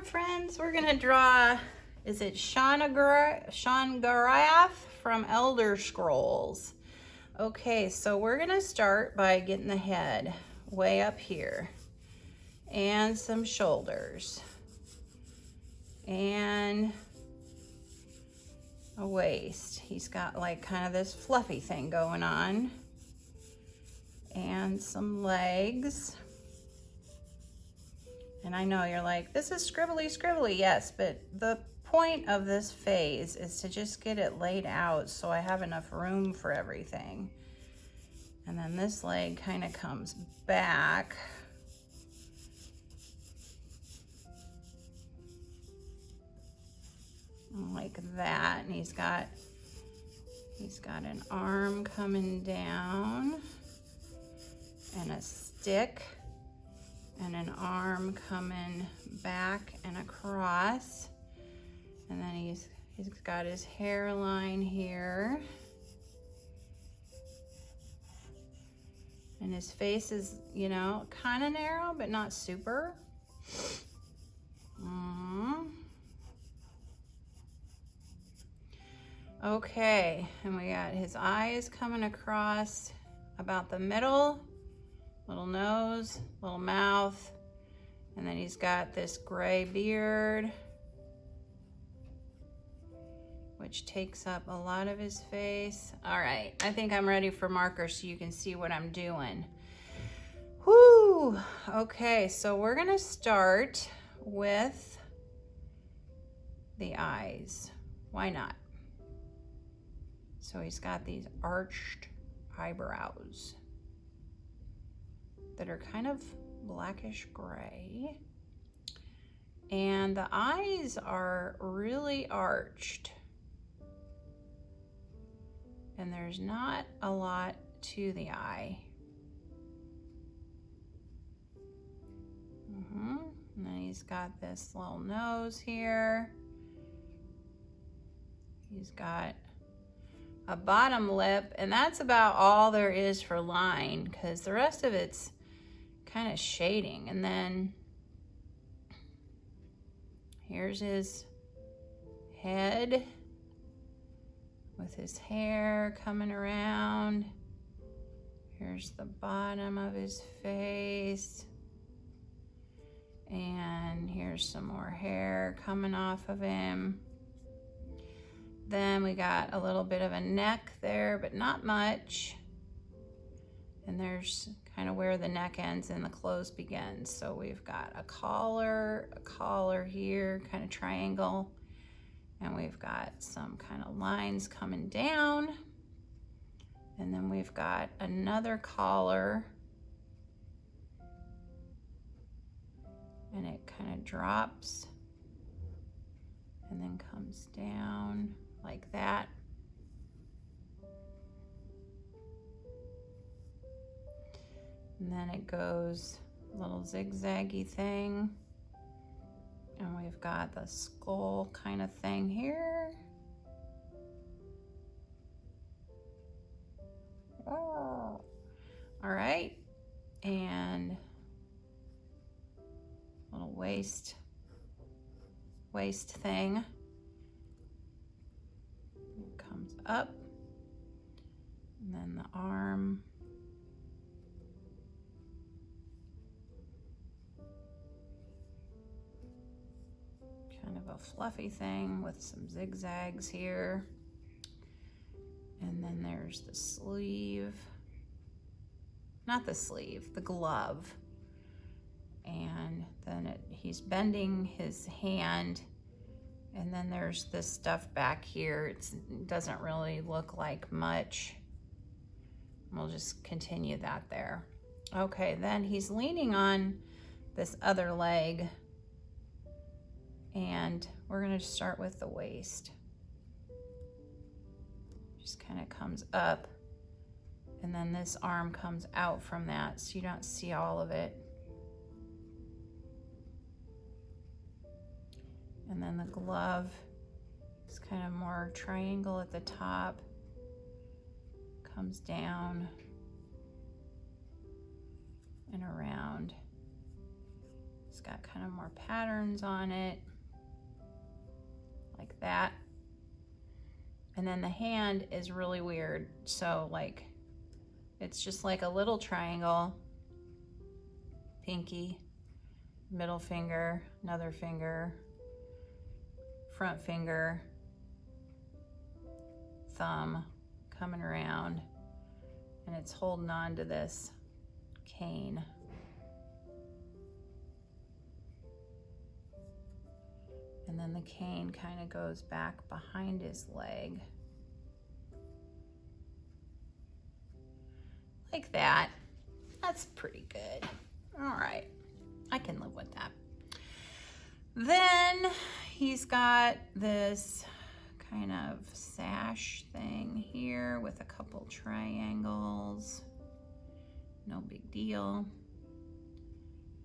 friends, we're gonna draw, is it Sheogorath from Elder Scrolls? Okay, so we're gonna start by getting the head way up here and some shoulders and a waist. He's got like kind of this fluffy thing going on and some legs. And I know you're like, this is scribbly, yes, but the point of this phase is to just get it laid out so I have enough room for everything. And then this leg kind of comes back. Like that, and he's got an arm coming down and a stick and an arm coming back and across, and then he's got his hairline here, and his face is, you know, kind of narrow but not super. Okay, and we got his eyes coming across about the middle, little nose, little mouth, and then he's got this gray beard, which takes up a lot of his face. All right, I think I'm ready for markers so you can see what I'm doing. Whoo! Okay, so we're gonna start with the eyes. Why not? So he's got these arched eyebrows that are kind of blackish gray. And the eyes are really arched. And there's not a lot to the eye. And then he's got this little nose here. He's got a bottom lip, and that's about all there is for line, because the rest of it's kind of shading. And then here's his head with his hair coming around. Here's the bottom of his face, and here's some more hair coming off of him. Then we got a little bit of a neck there, but not much. And there's kind of where the neck ends and the clothes begins. So we've got a collar here, kind of triangle. And we've got some kind of lines coming down. And then we've got another collar. And it kind of drops and then comes down like that. And then it goes a little zigzaggy thing. And we've got the skull kind of thing here. Oh. All right. And little waist thing. It comes up, and then the arm. Kind of a fluffy thing with some zigzags here. And then there's the sleeve. Not the sleeve, the glove. And then he's bending his hand, and then there's this stuff back here. It doesn't really look like much. We'll just continue that there. Okay, then he's leaning on this other leg, and we're gonna start with the waist. Just kind of comes up, and then this arm comes out from that, so you don't see all of it. And then the glove is kind of more triangle at the top, comes down and around. It's got kind of more patterns on it, like that. And then the hand is really weird. So like, it's just like a little triangle, pinky, middle finger, another finger, front finger, thumb coming around, and it's holding on to this cane. And then the cane kind of goes back behind his leg. Like that. That's pretty good. All right, I can live with that. Then he's got this kind of sash thing here with a couple triangles. No big deal.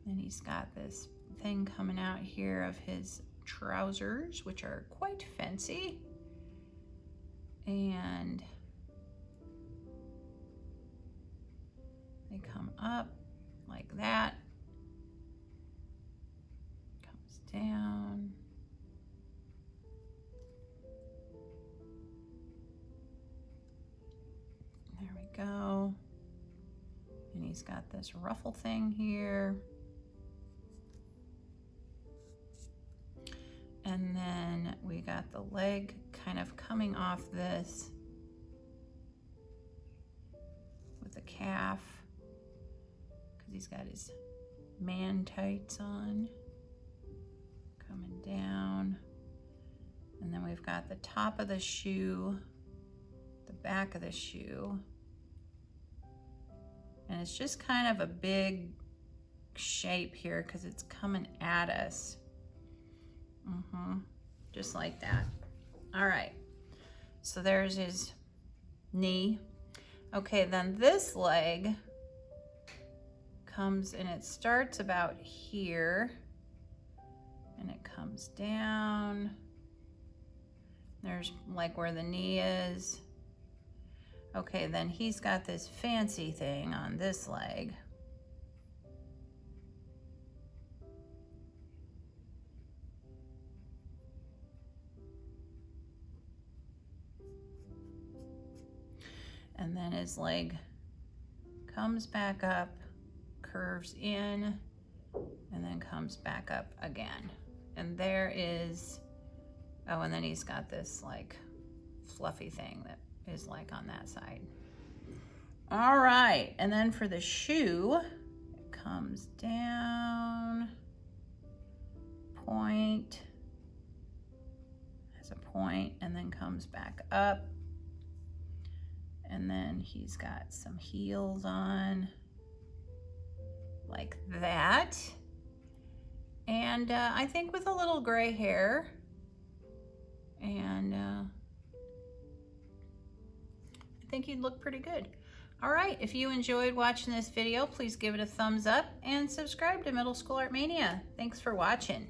Then he's got this thing coming out here of his trousers, which are quite fancy. And they come up like that. Comes down. There we go. And he's got this ruffle thing here. And then we got the leg kind of coming off this with the calf, because he's got his man tights on, coming down. And then we've got the top of the shoe, the back of the shoe. And it's just kind of a big shape here because it's coming at us. Just like that. All right, so there's his knee. Okay, then this leg comes and it starts about here and it comes down. There's like where the knee is. Okay, then he's got this fancy thing on this leg. And then his leg comes back up, curves in, and then comes back up again. And there is, oh, and then he's got this like fluffy thing that is like on that side. All right, and then for the shoe, it comes down, point, has a point, and then comes back up. And then he's got some heels on, like that. And I think with a little gray hair. And I think he'd look pretty good. All right, if you enjoyed watching this video, please give it a thumbs up and subscribe to Middle School Art Mania. Thanks for watching.